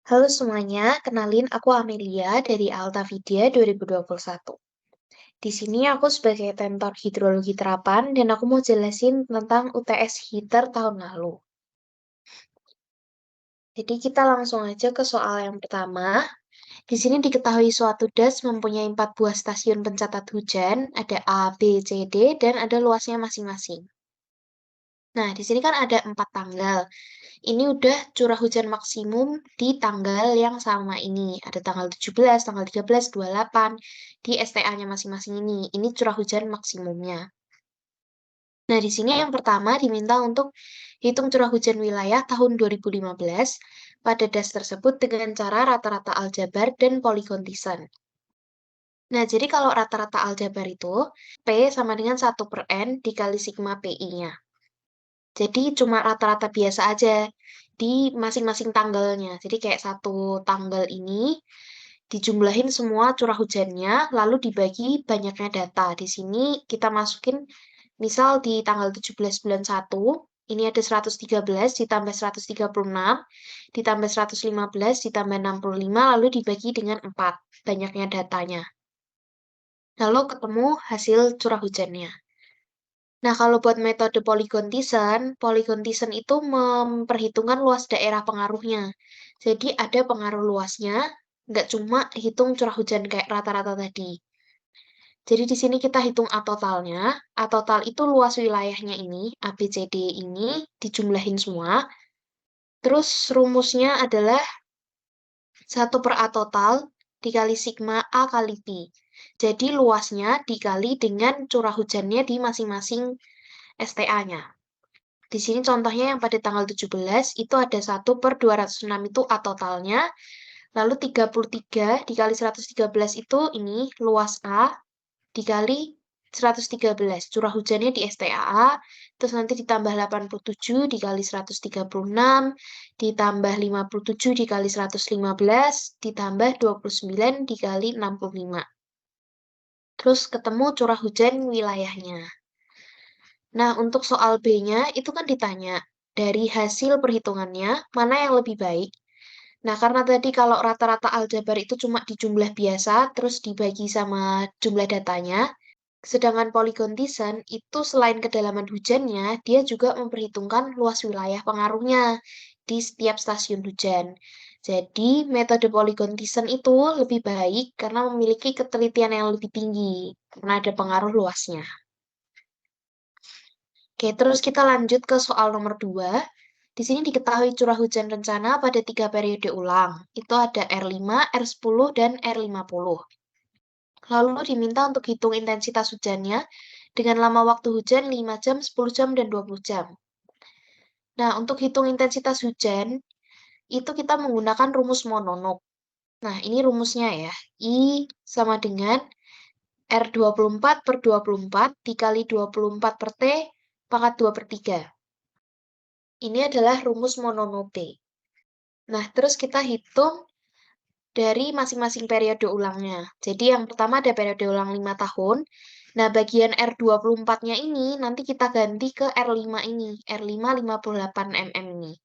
Halo semuanya, kenalin aku Amelia dari Altavidia 2021. Di sini aku sebagai tentor hidrologi terapan dan aku mau jelasin tentang UTS HITER tahun lalu. Jadi kita langsung aja ke soal yang pertama. Di sini diketahui suatu das mempunyai 4 buah stasiun pencatat hujan, ada A, B, C, D, dan ada luasnya masing-masing. Nah, di sini kan ada 4 tanggal. Ini udah curah hujan maksimum di tanggal yang sama ini. Ada tanggal 17, tanggal 13, 28 di STA-nya masing-masing ini. Ini curah hujan maksimumnya. Nah, di sini yang pertama diminta untuk hitung curah hujan wilayah tahun 2015 pada das tersebut dengan cara rata-rata aljabar dan polygon Thiessen. Nah, jadi kalau rata-rata aljabar itu, P sama dengan 1/N dikali sigma PI-nya. Jadi cuma rata-rata biasa aja di masing-masing tanggalnya. Jadi kayak satu tanggal ini dijumlahin semua curah hujannya, lalu dibagi banyaknya data. Di sini kita masukin, misal di tanggal 17 bulan 1, ini ada 113 ditambah 136, ditambah 115, ditambah 65, lalu dibagi dengan 4, banyaknya datanya. Lalu ketemu hasil curah hujannya. Nah, kalau buat metode Polygon Thiessen itu memperhitungkan luas daerah pengaruhnya. Jadi ada pengaruh luasnya, nggak cuma hitung curah hujan kayak rata-rata tadi. Jadi di sini kita hitung A totalnya. A total itu luas wilayahnya ini, A, B, C, D ini dijumlahin semua. Terus rumusnya adalah 1/A total dikali sigma A kali P. Jadi luasnya dikali dengan curah hujannya di masing-masing STA-nya. Di sini contohnya yang pada tanggal 17 itu ada 1/206 itu A totalnya. Lalu 33 dikali 113 itu ini luas A dikali 113. Curah hujannya di STAA. Terus nanti ditambah 87 dikali 136. Ditambah 57 dikali 115. Ditambah 29 dikali 65. Terus ketemu curah hujan wilayahnya. Nah, untuk soal B-nya itu kan ditanya, dari hasil perhitungannya, mana yang lebih baik? Nah, karena tadi kalau rata-rata aljabar itu cuma di jumlah biasa, terus dibagi sama jumlah datanya, sedangkan polygon Thiessen itu selain kedalaman hujannya, dia juga memperhitungkan luas wilayah pengaruhnya di setiap stasiun hujan. Jadi, metode polygon Thiessen itu lebih baik karena memiliki ketelitian yang lebih tinggi, karena ada pengaruh luasnya. Oke, terus kita lanjut ke soal nomor 2. Di sini diketahui curah hujan rencana pada 3 periode ulang. Itu ada R5, R10, dan R50. Lalu diminta untuk hitung intensitas hujannya dengan lama waktu hujan 5 jam, 10 jam, dan 20 jam. Nah, untuk hitung intensitas hujan, itu kita menggunakan rumus mononomial. Nah, ini rumusnya ya. I sama dengan R24/24 dikali 24/T pangkat 2/3. Ini adalah rumus mononomial T. Nah, terus kita hitung dari masing-masing periode ulangnya. Jadi yang pertama ada periode ulang 5 tahun. Nah, bagian R24-nya ini nanti kita ganti ke R5 ini. R5 58 mm ini.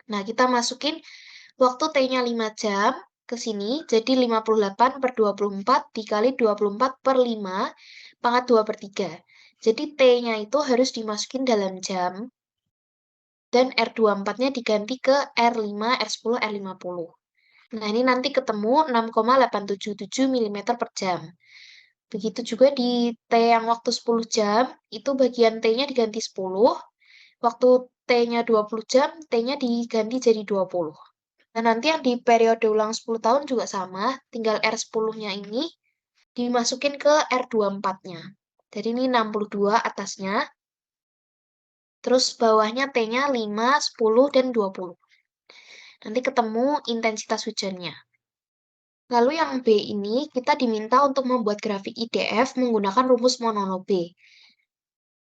Nah, kita masukin waktu T-nya 5 jam ke sini. Jadi 58/24 dikali 24/5 pangkat 2/3. Jadi T-nya itu harus dimasukin dalam jam. Dan R24-nya diganti ke R5, R10, R50. Nah, ini nanti ketemu 6,877 mm per jam. Begitu juga di T yang waktu 10 jam, itu bagian T-nya diganti 10. Waktu T-nya 20 jam, T-nya diganti jadi 20. Nah, nanti yang di periode ulang 10 tahun juga sama, tinggal R10-nya ini dimasukin ke R24-nya. Jadi ini 62 atasnya, terus bawahnya T-nya 5, 10, dan 20. Nanti ketemu intensitas hujannya. Lalu yang B ini kita diminta untuk membuat grafik IDF menggunakan rumus mononomial B.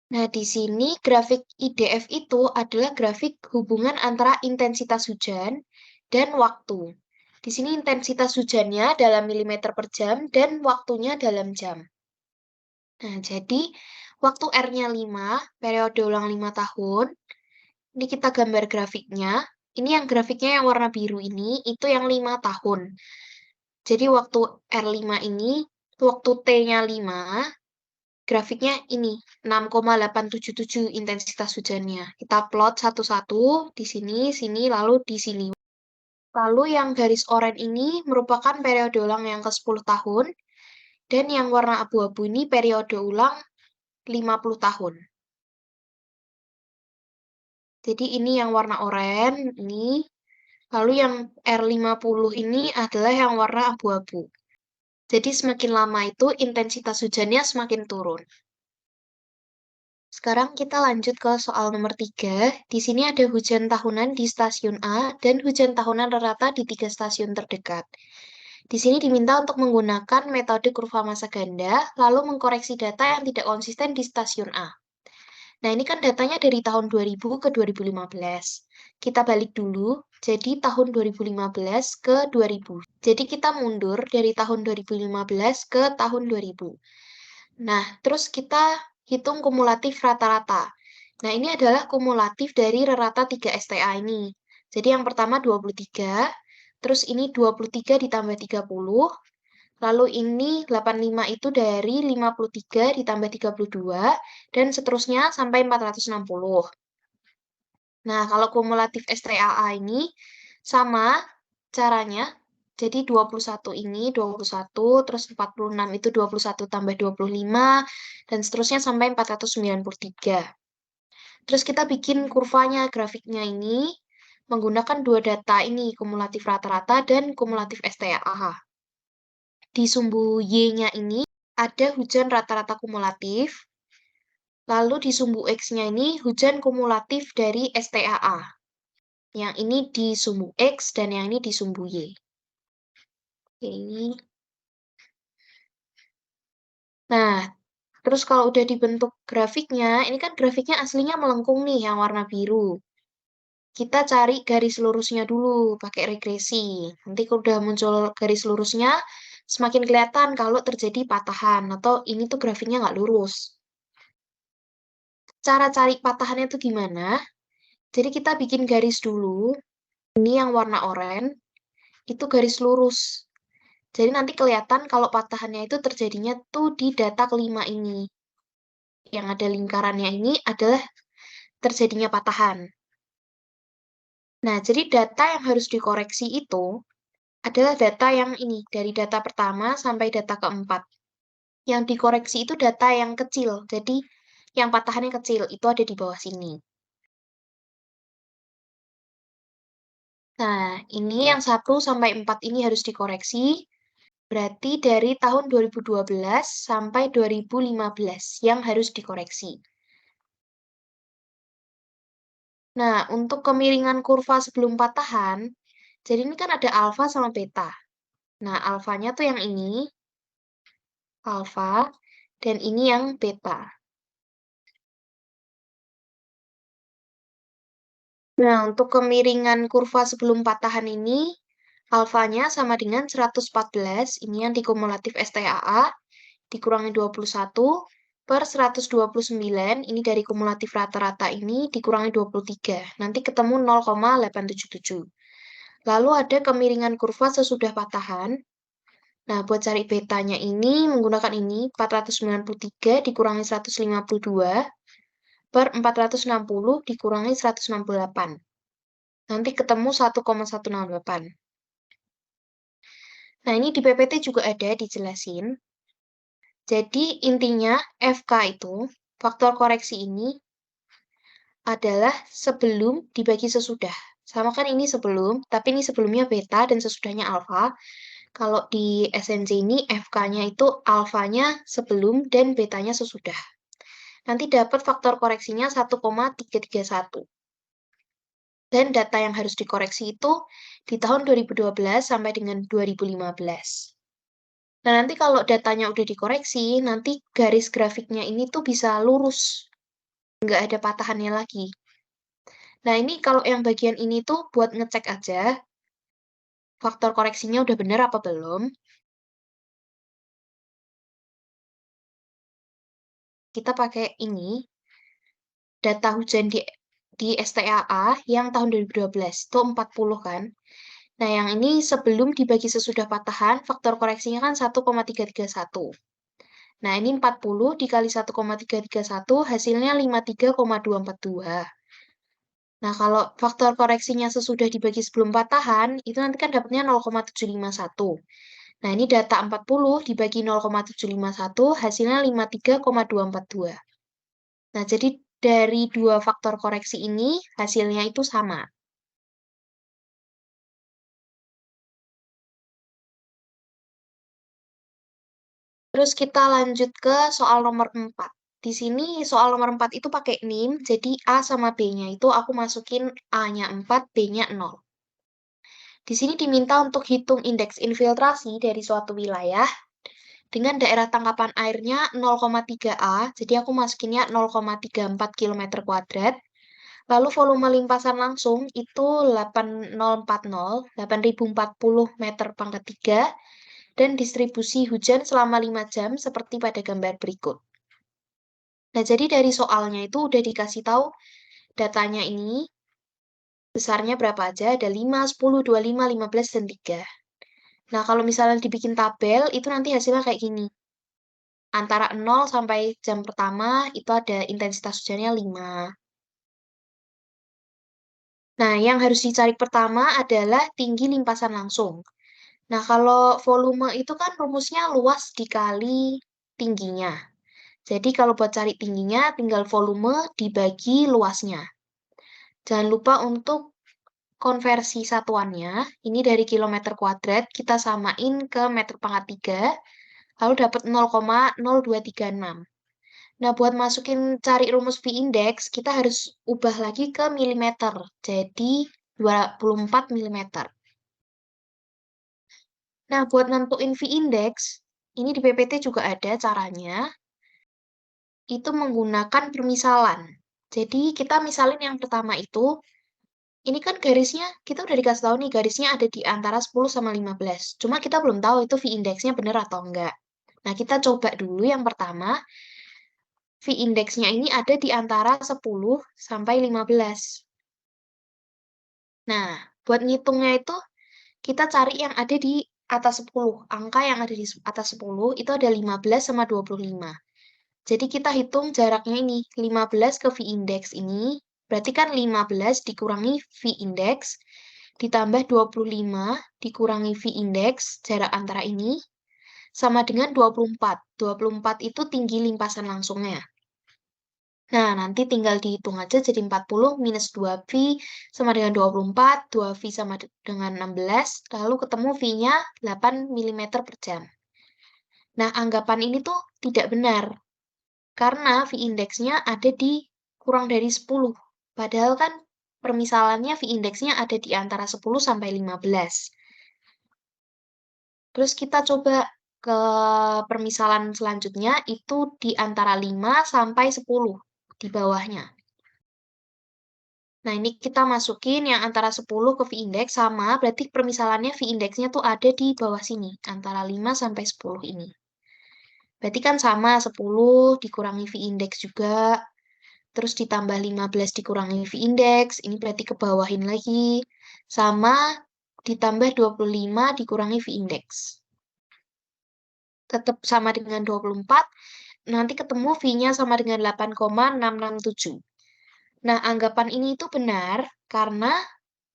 Nah, di sini grafik IDF itu adalah grafik hubungan antara intensitas hujan dan waktu. Di sini intensitas hujannya dalam milimeter per jam dan waktunya dalam jam. Nah, jadi waktu R-nya 5, periode ulang 5 tahun. Ini kita gambar grafiknya. Ini yang grafiknya yang warna biru ini, itu yang 5 tahun. Jadi waktu R5 ini, waktu T-nya 5, grafiknya ini, 6,877 intensitas hujannya. Kita plot satu-satu, di sini, sini, lalu di sini. Lalu yang garis oranye ini merupakan periode ulang yang ke-10 tahun, dan yang warna abu-abu ini periode ulang 50 tahun. Jadi ini yang warna oranye, ini. Lalu yang R50 ini adalah yang warna abu-abu. Jadi semakin lama itu intensitas hujannya semakin turun. Sekarang kita lanjut ke soal nomor 3. Di sini ada hujan tahunan di stasiun A dan hujan tahunan rata di 3 stasiun terdekat. Di sini diminta untuk menggunakan metode kurva massa ganda, lalu mengkoreksi data yang tidak konsisten di stasiun A. Nah, ini kan datanya dari tahun 2000 ke 2015. Kita balik dulu, jadi tahun 2015 ke 2000. Jadi kita mundur dari tahun 2015 ke tahun 2000. Nah, terus kita hitung kumulatif rata-rata. Nah, ini adalah kumulatif dari rata 3 STA ini. Jadi yang pertama 23, terus ini 23 ditambah 30, lalu ini 85 itu dari 53 ditambah 32, dan seterusnya sampai 460. Nah, kalau kumulatif STAA ini sama caranya. Jadi 21 ini 21, terus 46 itu 21 tambah 25, dan seterusnya sampai 493. Terus kita bikin kurvanya, grafiknya ini, menggunakan dua data ini, kumulatif rata-rata dan kumulatif STAA. Di sumbu Y-nya ini ada hujan rata-rata kumulatif, lalu di sumbu X-nya ini hujan kumulatif dari STAA. Yang ini di sumbu X dan yang ini di sumbu Y. Oke. Nah, terus kalau udah dibentuk grafiknya, ini kan grafiknya aslinya melengkung nih yang warna biru. Kita cari garis lurusnya dulu pakai regresi. Nanti kalau udah muncul garis lurusnya, semakin kelihatan kalau terjadi patahan atau ini tuh grafiknya nggak lurus. Cara cari patahannya tuh gimana? Jadi kita bikin garis dulu. Ini yang warna oranye, itu garis lurus. Jadi nanti kelihatan kalau patahannya itu terjadinya tuh di data kelima ini. Yang ada lingkarannya ini adalah terjadinya patahan. Nah, jadi data yang harus dikoreksi itu adalah data yang ini, dari data pertama sampai data keempat. Yang dikoreksi itu data yang kecil, jadi yang patahannya kecil, itu ada di bawah sini. Nah, ini yang 1 sampai 4 ini harus dikoreksi, berarti dari tahun 2012 sampai 2015 yang harus dikoreksi. Nah, untuk kemiringan kurva sebelum patahan, jadi ini kan ada alfa sama beta. Nah, alfanya tuh yang ini, alfa, dan ini yang beta. Nah, untuk kemiringan kurva sebelum patahan ini, alfanya sama dengan 114, ini yang dikumulatif STAA, dikurangi 21, per 129, ini dari kumulatif rata-rata ini, dikurangi 23. Nanti ketemu 0,877. Lalu ada kemiringan kurva sesudah patahan. Nah, buat cari betanya ini, menggunakan ini, 493 dikurangi 152, per 460 dikurangi 168. Nanti ketemu 1,168. Nah, ini di PPT juga ada dijelasin. Jadi, intinya FK itu, faktor koreksi ini, adalah sebelum dibagi sesudah. Sama kan ini sebelum, tapi ini sebelumnya beta dan sesudahnya alfa. Kalau di SNC ini, FK-nya itu alfanya sebelum dan betanya sesudah. Nanti dapat faktor koreksinya 1,331. Dan data yang harus dikoreksi itu di tahun 2012 sampai dengan 2015. Nah, nanti kalau datanya udah dikoreksi, nanti garis grafiknya ini tuh bisa lurus. Nggak ada patahannya lagi. Nah, ini kalau yang bagian ini tuh buat ngecek aja, faktor koreksinya udah bener apa belum. Kita pakai ini, data hujan di di STAA yang tahun 2012, itu 40 kan. Nah, yang ini sebelum dibagi sesudah patahan, faktor koreksinya kan 1,331. Nah, ini 40 dikali 1,331, hasilnya 53,242. Nah, kalau faktor koreksinya sesudah dibagi sebelum patahan, itu nanti kan dapatnya 0,751. Nah, ini data 40 dibagi 0,751, hasilnya 53,242. Nah, jadi dari dua faktor koreksi ini, hasilnya itu sama. Terus kita lanjut ke soal nomor 4. Di sini soal nomor 4 itu pakai NIM, jadi A sama B-nya itu aku masukin A-nya 4, B-nya 0. Di sini diminta untuk hitung indeks infiltrasi dari suatu wilayah dengan daerah tangkapan airnya 0,3 A, jadi aku masukinnya 0,34 km kuadrat. Lalu volume limpasan langsung itu 8040 meter pangkat 3 dan distribusi hujan selama 5 jam seperti pada gambar berikut. Nah, jadi dari soalnya itu udah dikasih tahu datanya ini besarnya berapa aja, ada 5, 10, 25, 15, dan 3. Nah, kalau misalnya dibikin tabel, itu nanti hasilnya kayak gini. Antara 0 sampai jam pertama, itu ada intensitas hujannya 5. Nah, yang harus dicari pertama adalah tinggi limpasan langsung. Nah, kalau volume itu kan rumusnya luas dikali tingginya. Jadi, kalau buat cari tingginya, tinggal volume dibagi luasnya. Jangan lupa untuk konversi satuannya, ini dari kilometer kuadrat, kita samain ke meter pangkat 3, lalu dapat 0,0236. Nah, buat masukin cari rumus V-index, kita harus ubah lagi ke milimeter, jadi 24 milimeter. Nah, buat nentuin V-index, ini di PPT juga ada caranya, itu menggunakan permisalan. Jadi, kita misalin yang pertama itu, ini kan garisnya, kita udah dikasih tahu nih, garisnya ada di antara 10 sama 15. Cuma kita belum tahu itu V-index-nya bener atau enggak. Nah, kita coba dulu yang pertama, V-index-nya ini ada di antara 10 sampai 15. Nah, buat ngitungnya itu, kita cari yang ada di atas 10. Angka yang ada di atas 10 itu ada 15 sama 25. Jadi kita hitung jaraknya ini, 15 ke V-index ini, berarti kan 15 dikurangi V-index, ditambah 25 dikurangi V-index, jarak antara ini, sama dengan 24. 24 itu tinggi limpasan langsungnya. Nah, nanti tinggal dihitung aja jadi 40 minus 2V sama dengan 24, 2V sama dengan 16, lalu ketemu V-nya 8 mm per jam. Nah, anggapan ini tuh tidak benar, karena V-index-nya ada di kurang dari 10. Padahal kan permisalannya V-index-nya ada di antara 10 sampai 15. Terus kita coba ke permisalan selanjutnya, itu di antara 5 sampai 10 di bawahnya. Nah, ini kita masukin yang antara 10 ke V-index sama, berarti permisalannya V-index-nya tuh ada di bawah sini, antara 5 sampai 10 ini. Berarti kan sama, 10 dikurangi V-index juga, terus ditambah 15 dikurangi V-index, ini berarti ke bawahin lagi, sama ditambah 25 dikurangi V-index. Tetap sama dengan 24, nanti ketemu V-nya sama dengan 8,667. Nah, anggapan ini itu benar karena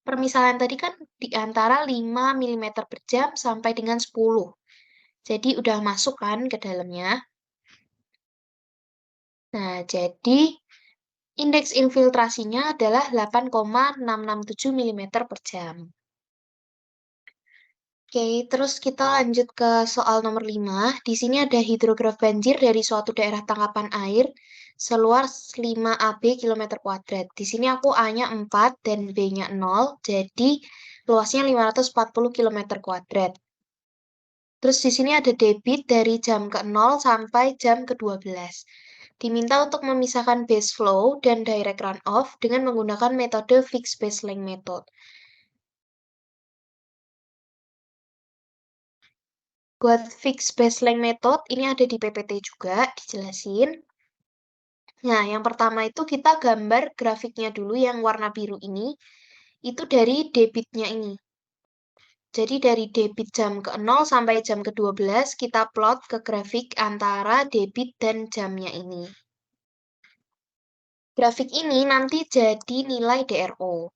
permisalan tadi kan di antara 5 mm per jam sampai dengan 10. Jadi udah masuk kan ke dalamnya. Nah, jadi indeks infiltrasinya adalah 8,667 mm per jam. Oke, terus kita lanjut ke soal nomor 5. Di sini ada hidrograf banjir dari suatu daerah tangkapan air seluas 5 AB km kuadrat. Di sini aku A-nya 4 dan B-nya 0, jadi luasnya 540 km kuadrat. Terus di sini ada debit dari jam ke-0 sampai jam ke-12. Diminta untuk memisahkan base flow dan direct runoff dengan menggunakan metode fixed baseline method. Buat fixed baseline method, ini ada di PPT juga, dijelasin. Nah, yang pertama itu kita gambar grafiknya dulu yang warna biru ini, itu dari debitnya ini. Jadi dari debit jam ke-0 sampai jam ke-12, kita plot ke grafik antara debit dan jamnya ini. Grafik ini nanti jadi nilai DRO.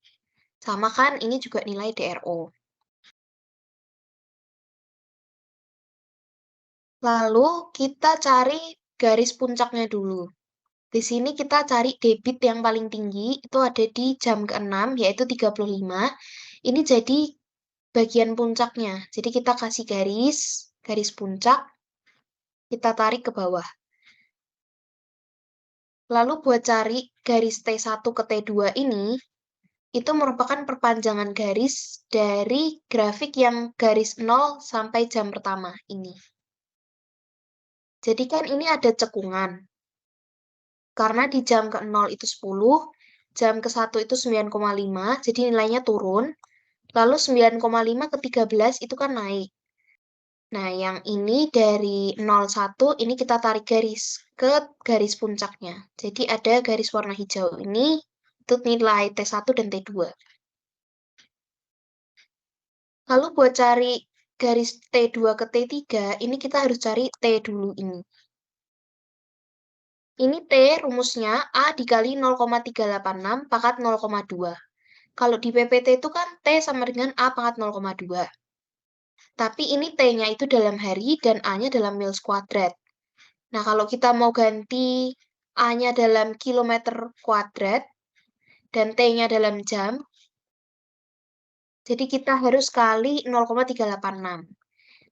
Sama kan, ini juga nilai DRO. Lalu kita cari garis puncaknya dulu. Di sini kita cari debit yang paling tinggi, itu ada di jam ke-6, yaitu 35. Ini jadi bagian puncaknya. Jadi kita kasih garis, garis puncak, kita tarik ke bawah. Lalu buat cari garis T1 ke T2 ini, itu merupakan perpanjangan garis dari grafik yang garis 0 sampai jam pertama ini. Jadi kan ini ada cekungan. Karena di jam ke-0 itu 10, jam ke-1 itu 9,5, jadi nilainya turun. Lalu 9,5 ke 13 itu kan naik. Nah, yang ini dari 01, ini kita tarik garis ke garis puncaknya. Jadi ada garis warna hijau ini, itu nilai T1 dan T2. Lalu buat cari garis T2 ke T3, ini kita harus cari T dulu ini. Ini T rumusnya A dikali 0,386 pangkat 0,2. Kalau di PPT itu kan T sama dengan A pangkat 0,2. Tapi ini T-nya itu dalam hari dan A-nya dalam mils kuadrat. Nah, kalau kita mau ganti A-nya dalam kilometer kuadrat dan T-nya dalam jam, jadi kita harus kali 0,386.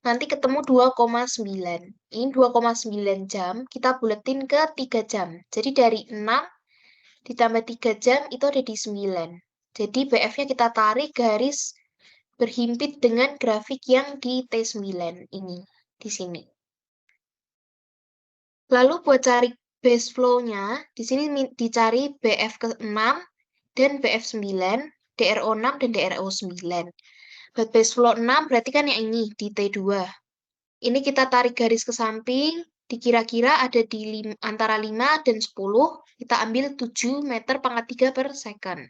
Nanti ketemu 2,9. Ini 2,9 jam, kita buletin ke 3 jam. Jadi dari 6 ditambah 3 jam itu ada di 9. Jadi BF-nya kita tarik garis berhimpit dengan grafik yang di T9 ini, di sini. Lalu buat cari base flow-nya, di sini dicari BF ke-6 dan BF9, DRO6 dan DRO9. Buat base flow 6 berarti kan yang ini, di T2. Ini kita tarik garis ke samping, dikira-kira ada di antara 5 dan 10, kita ambil 7 meter pangkat 3 per second.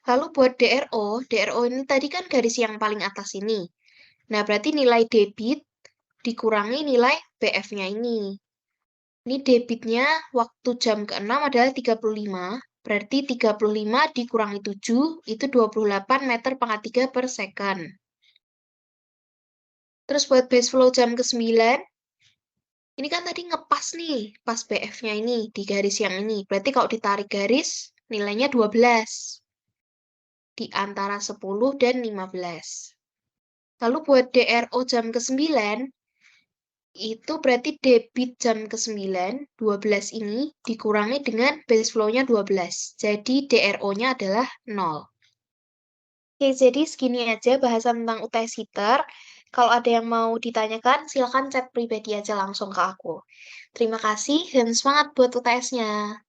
Lalu buat DRO ini tadi kan garis yang paling atas ini. Nah, berarti nilai debit dikurangi nilai BF-nya ini. Ini debitnya waktu jam ke-6 adalah 35, berarti 35 dikurangi 7, itu 28 meter pangkat 3 per second. Terus buat base flow jam ke-9, ini kan tadi ngepas nih, pas BF-nya ini, di garis yang ini. Berarti kalau ditarik garis, nilainya 12. Di antara 10 dan 15. Lalu buat DRO jam ke-9, itu berarti debit jam ke-9, 12 ini, dikurangi dengan base flow-nya 12. Jadi DRO-nya adalah 0. Oke, jadi segini aja bahasan tentang UTS heater. Kalau ada yang mau ditanyakan, silakan chat pribadi aja langsung ke aku. Terima kasih dan semangat buat UTS-nya.